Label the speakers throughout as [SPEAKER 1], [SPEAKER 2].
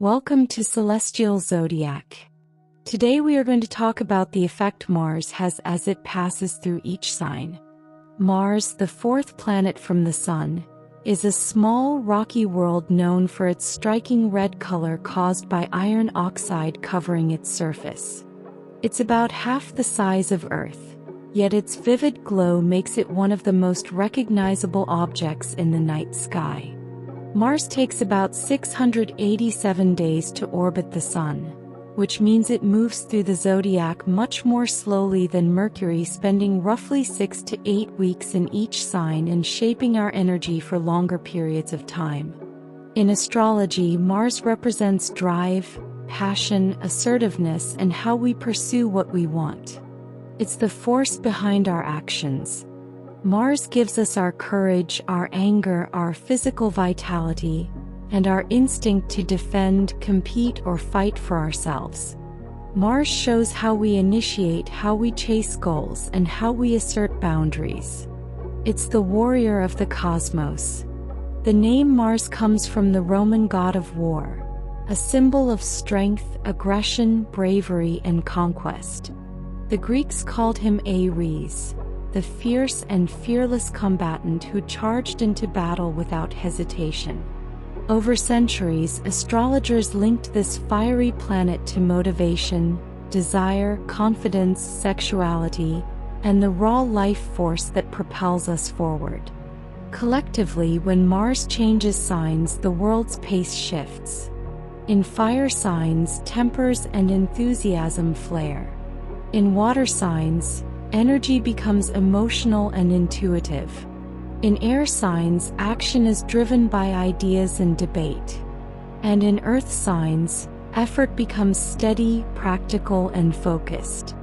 [SPEAKER 1] Welcome to Celestial Zodiac. Today we are going to talk about the effect Mars has as it passes through each sign. Mars, the fourth planet from the Sun, is a small rocky world known for its striking red color caused by iron oxide covering its surface. It's about half the size of Earth, yet its vivid glow makes it one of the most recognizable objects in the night sky. Mars takes about 687 days to orbit the Sun, which means it moves through the zodiac much more slowly than Mercury, spending roughly 6 to 8 weeks in each sign and shaping our energy for longer periods of time. In astrology, Mars represents drive, passion, assertiveness, and how we pursue what we want. It's the force behind our actions. Mars gives us our courage, our anger, our physical vitality, and our instinct to defend, compete, or fight for ourselves. Mars shows how we initiate, how we chase goals, and how we assert boundaries. It's the warrior of the cosmos. The name Mars comes from the Roman god of war, a symbol of strength, aggression, bravery, and conquest. The Greeks called him Aries, the fierce and fearless combatant who charged into battle without hesitation. Over centuries, astrologers linked this fiery planet to motivation, desire, confidence, sexuality, and the raw life force that propels us forward. Collectively, when Mars changes signs, the world's pace shifts. In fire signs, tempers and enthusiasm flare. In water signs, energy becomes emotional and intuitive. In air signs, action is driven by ideas and debate. And in earth signs, effort becomes steady, practical, and focused.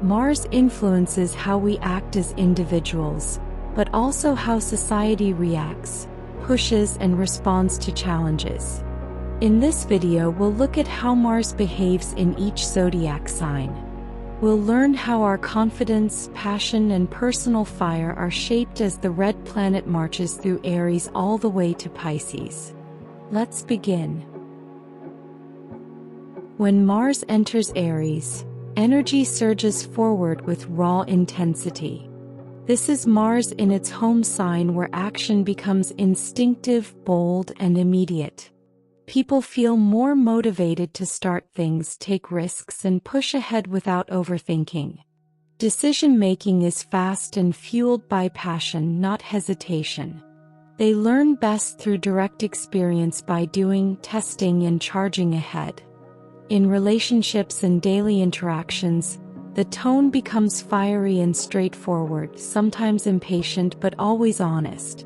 [SPEAKER 1] Mars influences how we act as individuals, but also how society reacts, pushes, and responds to challenges. In this video, we'll look at how Mars behaves in each zodiac sign. We'll learn how our confidence, passion, and personal fire are shaped as the red planet marches through Aries all the way to Pisces. Let's begin. When Mars enters Aries, energy surges forward with raw intensity. This is Mars in its home sign, where action becomes instinctive, bold, and immediate. People feel more motivated to start things, take risks, and push ahead without overthinking. Decision-making is fast and fueled by passion, not hesitation. They learn best through direct experience, by doing, testing, and charging ahead. In relationships and daily interactions, the tone becomes fiery and straightforward, sometimes impatient but always honest.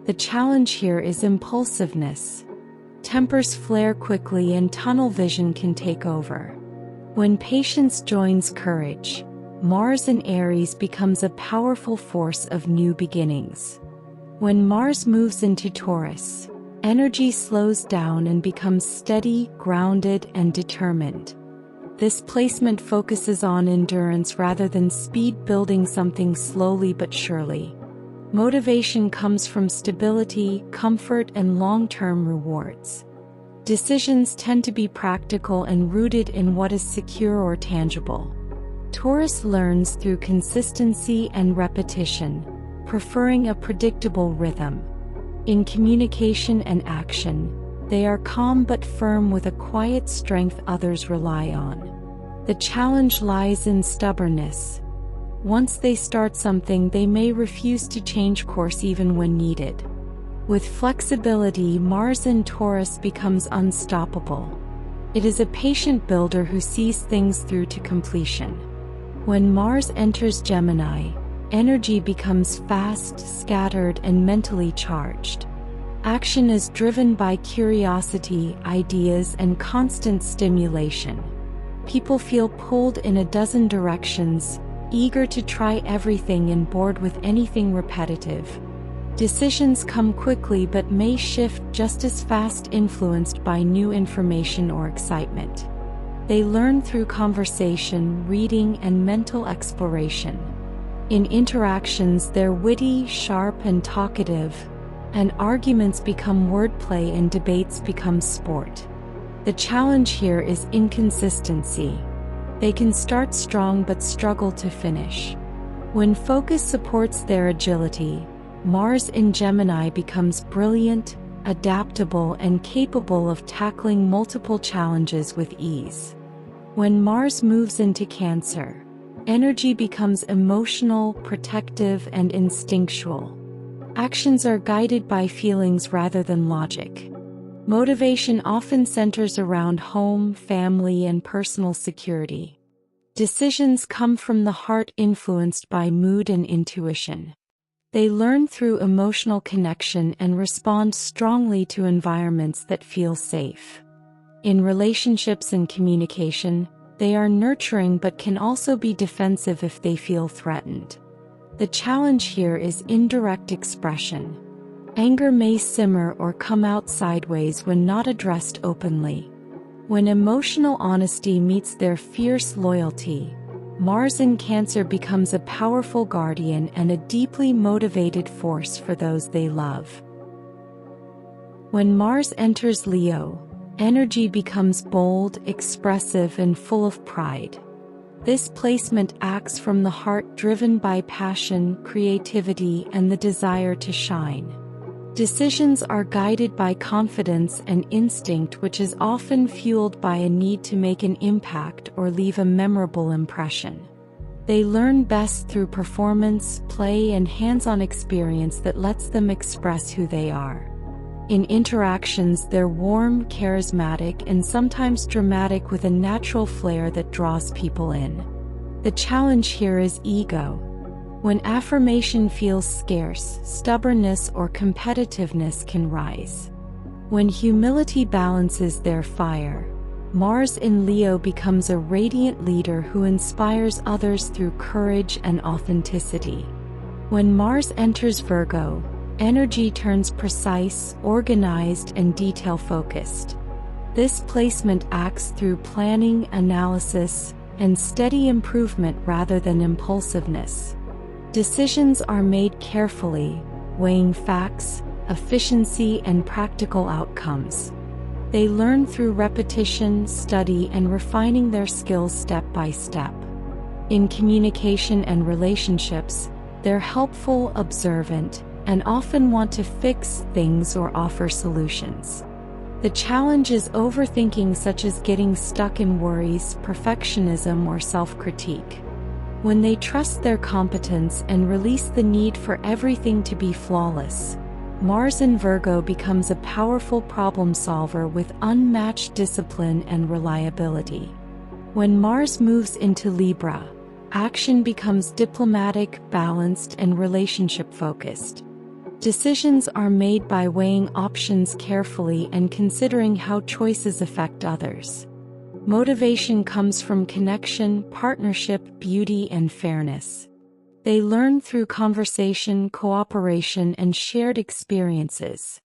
[SPEAKER 1] The challenge here is impulsiveness. Tempers flare quickly and tunnel vision can take over. When patience joins courage, Mars in Aries becomes a powerful force of new beginnings. When Mars moves into Taurus, energy slows down and becomes steady, grounded, and determined. This placement focuses on endurance rather than speed, building something slowly but surely. Motivation comes from stability, comfort, and long-term rewards. Decisions tend to be practical and rooted in what is secure or tangible. Taurus learns through consistency and repetition, preferring a predictable rhythm. In communication and action, they are calm but firm, with a quiet strength others rely on. The challenge lies in stubbornness. Once they start something, they may refuse to change course even when needed. With flexibility, Mars in Taurus becomes unstoppable. It is a patient builder who sees things through to completion. When Mars enters Gemini, energy becomes fast, scattered, and mentally charged. Action is driven by curiosity, ideas, and constant stimulation. People feel pulled in a dozen directions, eager to try everything and bored with anything repetitive. Decisions come quickly but may shift just as fast, influenced by new information or excitement. They learn through conversation, reading, and mental exploration. In interactions, they're witty, sharp, and talkative, and arguments become wordplay and debates become sport. The challenge here is inconsistency. They can start strong but struggle to finish. When focus supports their agility, Mars in Gemini becomes brilliant, adaptable, and capable of tackling multiple challenges with ease. When Mars moves into Cancer, energy becomes emotional, protective, and instinctual. Actions are guided by feelings rather than logic. Motivation often centers around home, family, and personal security. Decisions come from the heart, influenced by mood and intuition. They learn through emotional connection and respond strongly to environments that feel safe. In relationships and communication, they are nurturing but can also be defensive if they feel threatened. The challenge here is indirect expression. Anger may simmer or come out sideways when not addressed openly. When emotional honesty meets their fierce loyalty, Mars in Cancer becomes a powerful guardian and a deeply motivated force for those they love. When Mars enters Leo, energy becomes bold, expressive, and full of pride. This placement acts from the heart, driven by passion, creativity, and the desire to shine. Decisions are guided by confidence and instinct, which is often fueled by a need to make an impact or leave a memorable impression. They learn best through performance, play, and hands-on experience that lets them express who they are. In interactions, they're warm, charismatic, and sometimes dramatic, with a natural flair that draws people in. The challenge here is ego. When affirmation feels scarce, stubbornness or competitiveness can rise. When humility balances their fire, Mars in Leo becomes a radiant leader who inspires others through courage and authenticity. When Mars enters Virgo, energy turns precise, organized, and detail-focused. This placement acts through planning, analysis, and steady improvement rather than impulsiveness. Decisions are made carefully, weighing facts, efficiency, and practical outcomes. They learn through repetition, study, and refining their skills step by step. In communication and relationships, they're helpful, observant, and often want to fix things or offer solutions. The challenge is overthinking, such as getting stuck in worries, perfectionism, or self-critique. When they trust their competence and release the need for everything to be flawless, Mars in Virgo becomes a powerful problem solver with unmatched discipline and reliability. When Mars moves into Libra, action becomes diplomatic, balanced, and relationship-focused. Decisions are made by weighing options carefully and considering how choices affect others. Motivation comes from connection, partnership, beauty, and fairness. They learn through conversation, cooperation, and shared experiences.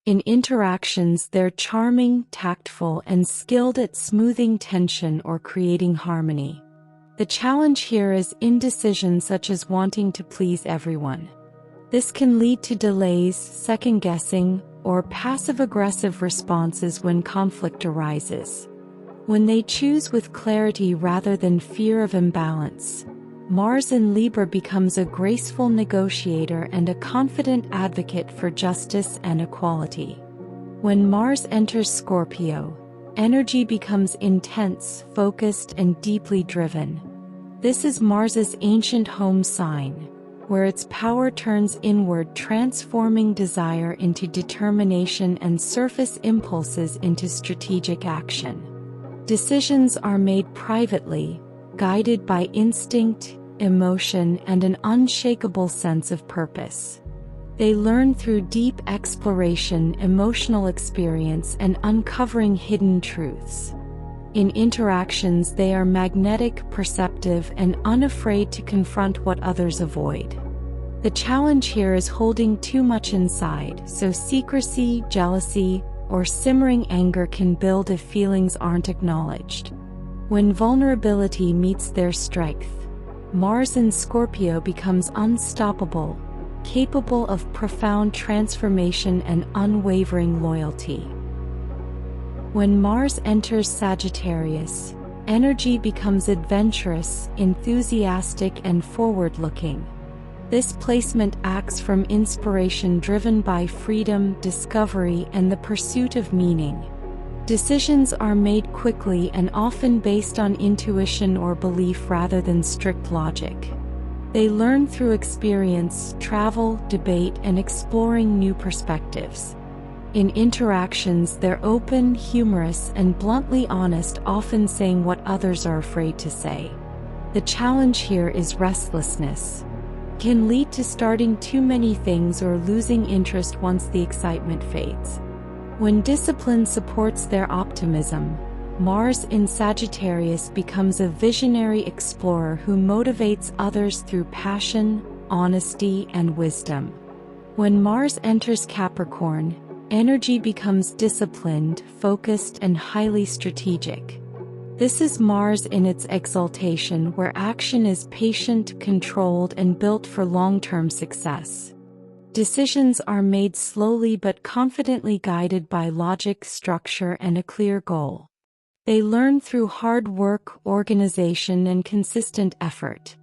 [SPEAKER 1] In interactions, they're charming, tactful, and skilled at smoothing tension or creating harmony. The challenge here is indecision, such as wanting to please everyone. This can lead to delays, second-guessing, or passive-aggressive responses when conflict arises. When they choose with clarity rather than fear of imbalance, Mars in Libra becomes a graceful negotiator and a confident advocate for justice and equality. When Mars enters Scorpio, energy becomes intense, focused, and deeply driven. This is Mars's ancient home sign, where its power turns inward, transforming desire into determination and surface impulses into strategic action. Decisions are made privately, guided by instinct, emotion, and an unshakable sense of purpose. They learn through deep exploration, emotional experience, and uncovering hidden truths. In interactions, they are magnetic, perceptive, and unafraid to confront what others avoid. The challenge here is holding too much inside, so secrecy, jealousy, or simmering anger can build if feelings aren't acknowledged. When vulnerability meets their strength, Mars in Scorpio becomes unstoppable, capable of profound transformation and unwavering loyalty. When Mars enters Sagittarius, energy becomes adventurous, enthusiastic, and forward-looking. This placement acts from inspiration driven by freedom, discovery, and the pursuit of meaning. Decisions are made quickly and often based on intuition or belief rather than strict logic. They learn through experience, travel, debate, and exploring new perspectives. In interactions, they're open, humorous, and bluntly honest, often saying what others are afraid to say. The challenge here is restlessness. Can lead to starting too many things or losing interest once the excitement fades. When discipline supports their optimism, Mars in Sagittarius becomes a visionary explorer who motivates others through passion, honesty, and wisdom. When Mars enters Capricorn, energy becomes disciplined, focused, and highly strategic. This is Mars in its exaltation, where action is patient, controlled, and built for long-term success. Decisions are made slowly but confidently, guided by logic, structure, and a clear goal. They learn through hard work, organization, and consistent effort.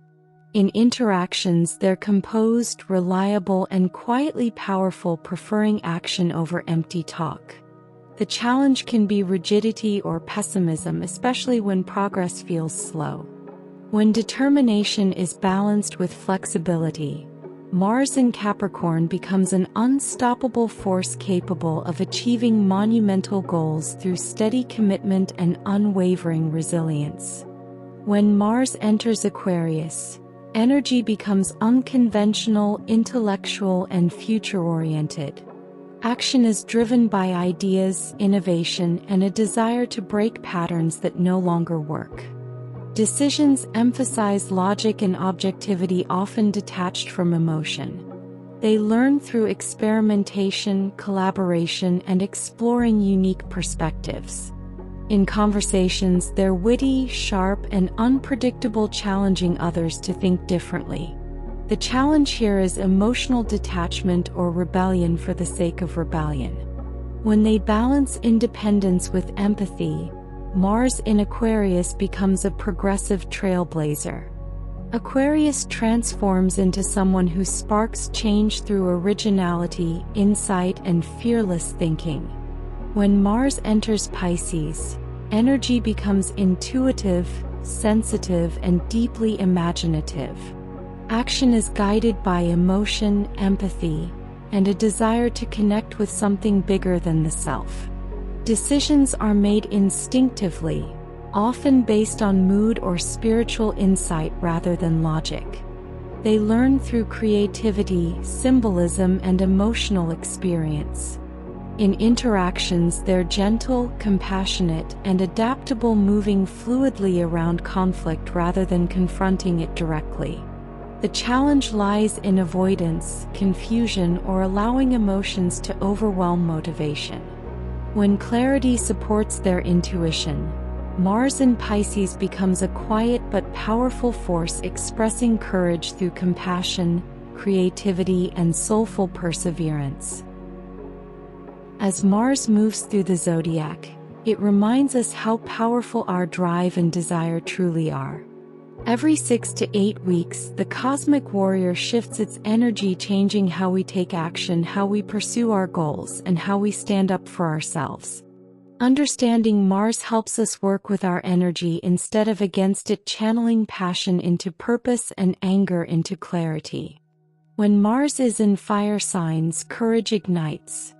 [SPEAKER 1] In interactions, they're composed, reliable, and quietly powerful, preferring action over empty talk. The challenge can be rigidity or pessimism, especially when progress feels slow. When determination is balanced with flexibility, Mars in Capricorn becomes an unstoppable force capable of achieving monumental goals through steady commitment and unwavering resilience. When Mars enters Aquarius, energy becomes unconventional, intellectual, and future-oriented. Action is driven by ideas, innovation, and a desire to break patterns that no longer work. Decisions emphasize logic and objectivity, often detached from emotion. They learn through experimentation, collaboration, and exploring unique perspectives. In conversations, they're witty, sharp, and unpredictable, challenging others to think differently. The challenge here is emotional detachment or rebellion for the sake of rebellion. When they balance independence with empathy, Mars in Aquarius becomes a progressive trailblazer. Aquarius transforms into someone who sparks change through originality, insight, and fearless thinking. When Mars enters Pisces, energy becomes intuitive, sensitive, and deeply imaginative. Action is guided by emotion, empathy, and a desire to connect with something bigger than the self. Decisions are made instinctively, often based on mood or spiritual insight rather than logic. They learn through creativity, symbolism, and emotional experience. In interactions, they're gentle, compassionate, and adaptable, moving fluidly around conflict rather than confronting it directly. The challenge lies in avoidance, confusion, or allowing emotions to overwhelm motivation. When clarity supports their intuition, Mars in Pisces becomes a quiet but powerful force, expressing courage through compassion, creativity, and soulful perseverance. As Mars moves through the zodiac, it reminds us how powerful our drive and desire truly are. Every 6 to 8 weeks, the cosmic warrior shifts its energy, changing how we take action, how we pursue our goals, and how we stand up for ourselves. Understanding Mars helps us work with our energy instead of against it, channeling passion into purpose and anger into clarity. When Mars is in fire signs, courage ignites.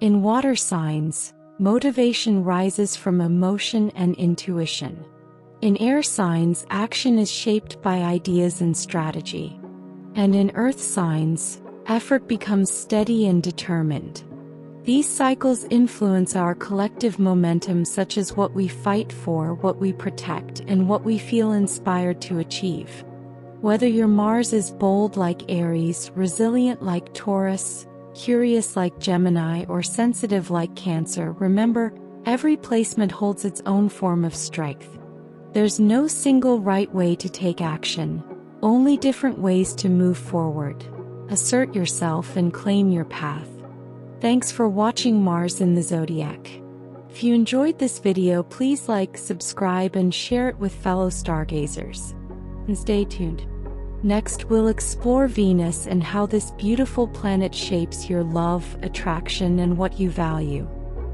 [SPEAKER 1] In water signs, motivation rises from emotion and intuition. In air signs, action is shaped by ideas and strategy. And in earth signs, effort becomes steady and determined. These cycles influence our collective momentum, such as what we fight for, what we protect, and what we feel inspired to achieve. Whether your Mars is bold like Aries, resilient like Taurus, curious like Gemini, or sensitive like Cancer, remember, every placement holds its own form of strength. There's no single right way to take action, only different ways to move forward. Assert yourself and claim your path. Thanks for watching Mars in the Zodiac. If you enjoyed this video, please like, subscribe, and share it with fellow stargazers. And stay tuned. Next, we'll explore Venus and how this beautiful planet shapes your love, attraction, and what you value.